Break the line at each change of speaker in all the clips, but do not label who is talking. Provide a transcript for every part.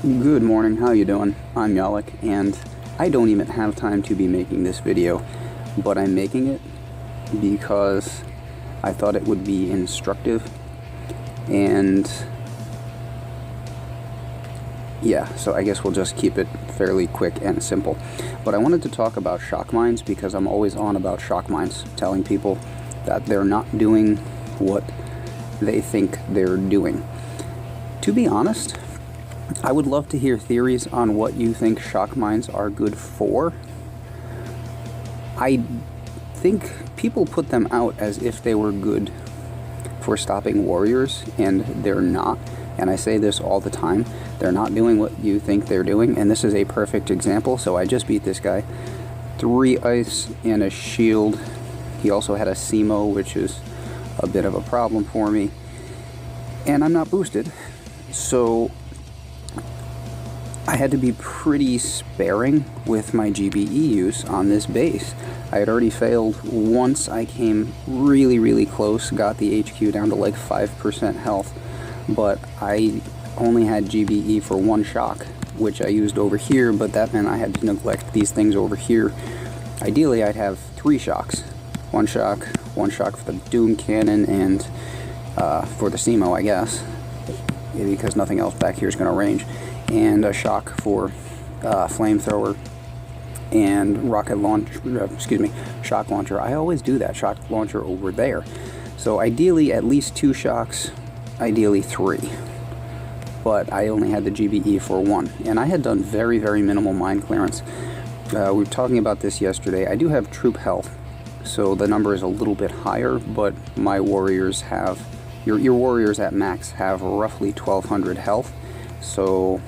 Good morning, how you doing? I'm Yalik, and I don't even have time to be making this video, but I'm making it because I thought it would be instructive, and yeah, so I guess we'll just keep it fairly quick and simple. But I wanted to talk about shock mines because I'm always on about shock mines, telling people that they're not doing what they think they're doing. To be honest, I would love to hear theories on what you think shock mines are good for. I think people put them out as if they were good for stopping warriors, and they're not. And I say this all the time. They're not doing what you think they're doing, and this is a perfect example. So I just beat this guy. 3 ice and a shield. He also had a SEMO, which is a bit of a problem for me. And I'm not boosted. So I had to be pretty sparing with my GBE use on this base. I had already failed once. I came really close, got the HQ down to like 5% health, but I only had GBE for 1 shock, which I used over here, but that meant I had to neglect these things over here. Ideally, I'd have 3 shocks. 1 shock for the Doom Cannon, and for the SEMO, I guess, because nothing else back here is going to range. And a shock for flamethrower and rocket launch, shock launcher. I always do that, shock launcher over there. So ideally at least 2 shocks, ideally 3. But I only had the GBE for 1. And I had done very minimal mine clearance. We were talking about this yesterday. I do have troop health, so the number is a little bit higher, but my warriors have, your warriors at max have roughly 1200 health. So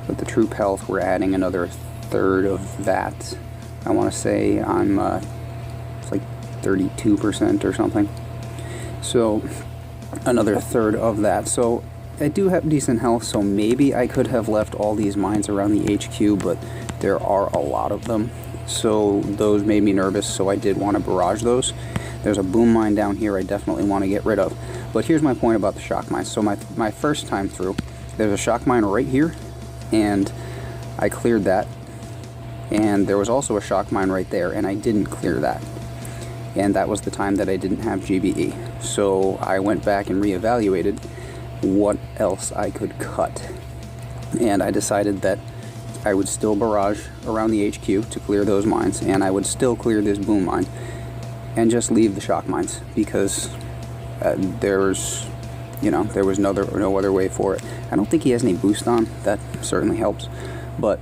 with the troop health, we're adding another third of that. I want to say I'm it's like 32% or something. So another third of that. So I do have decent health, so maybe I could have left all these mines around the HQ, but there are a lot of them. So those made me nervous, so I did want to barrage those. There's a boom mine down here I definitely want to get rid of. But here's my point about the shock mines. So my first time through, there's a shock mine right here, and I cleared that. And there was also a shock mine right there, and I didn't clear that. And that was the time that I didn't have GBE. So I went back and reevaluated what else I could cut. And I decided that I would still barrage around the HQ to clear those mines, and I would still clear this boom mine and just leave the shock mines, because there was no other way for it. I don't think he has any boost on. That certainly helps, but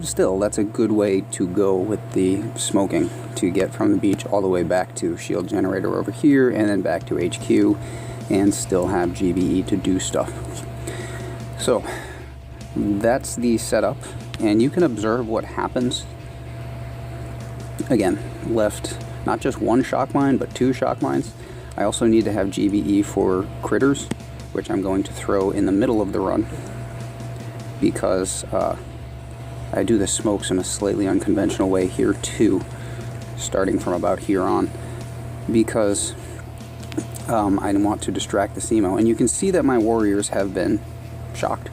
still, that's a good way to go with the smoking, to get from the beach all the way back to shield generator over here, and then back to HQ, and still have GBE to do stuff. So that's the setup, and you can observe what happens. Again, left not just 1 shock mine, but 2 shock mines. I also need to have GBE for critters, which I'm going to throw in the middle of the run, because I do the smokes in a slightly unconventional way here too, starting from about here on, because I want to distract the SEMO. And you can see that my warriors have been shocked,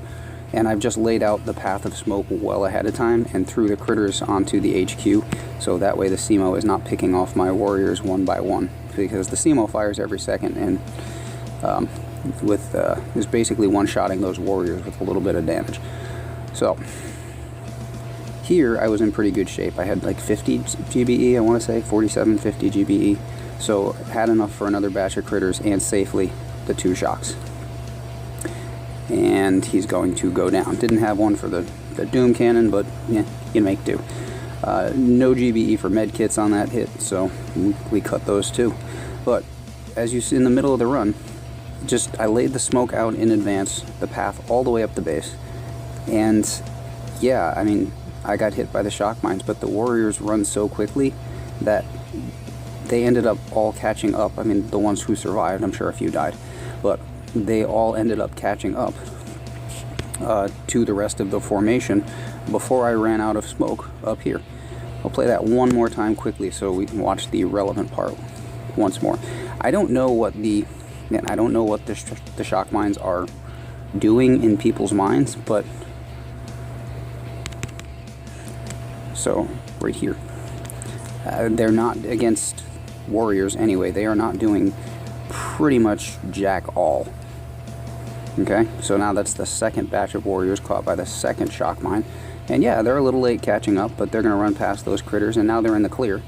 and I've just laid out the path of smoke well ahead of time and threw the critters onto the HQ, so that way the SEMO is not picking off my warriors one by one, because the SEMO fires every second, and is basically one-shotting those warriors with a little bit of damage. So here I was in pretty good shape. I had like 50 GBE, I want to say 47, 50 GBE, so had enough for another batch of critters and safely the 2 shocks. And he's going to go down. Didn't have one for the Doom Cannon, but yeah, you make do. No GBE for med kits on that hit, so we cut those too. But as you see in the middle of the run, I laid the smoke out in advance, the path all the way up the base. And yeah, I mean, I got hit by the shock mines, but the warriors run so quickly that they ended up all catching up. I mean, the ones who survived, I'm sure a few died, but they all ended up catching up to the rest of the formation before I ran out of smoke up here. I'll play that one more time quickly so we can watch the relevant part once more. I don't know what the shock mines are doing in people's minds, but So right here. They're not against warriors anyway. They are not doing pretty much jack all. Okay, so now that's the second batch of warriors caught by the second shock mine. And yeah, they're a little late catching up, but they're going to run past those critters, and now they're in the clear.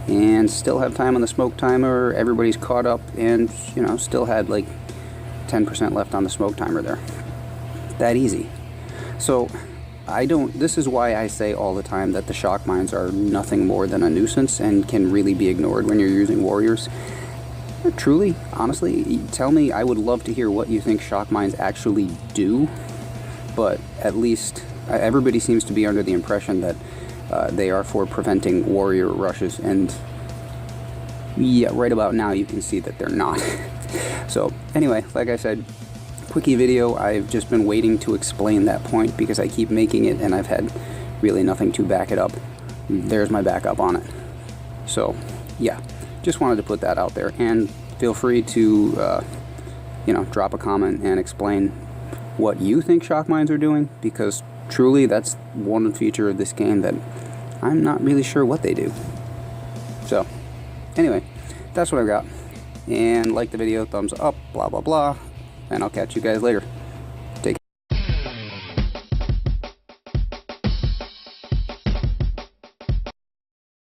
And still have time on the smoke timer. Everybody's caught up and, you know, still had like 10% left on the smoke timer there. That easy. So this is why I say all the time that the shock mines are nothing more than a nuisance and can really be ignored when you're using warriors. Truly, honestly, tell me. I would love to hear what you think shock mines actually do, but at least everybody seems to be under the impression that they are for preventing warrior rushes, and yeah, right about now you can see that they're not. So anyway, like I said, quickie video. I've just been waiting to explain that point because I keep making it and I've had really nothing to back it up. There's my backup on it. So yeah, just wanted to put that out there, and feel free to you know, drop a comment and explain what you think shock mines are doing, because truly that's one feature of this game that I'm not really sure what they do. So anyway, that's what I've got, and like the video, thumbs up, blah blah blah, and I'll catch you guys later.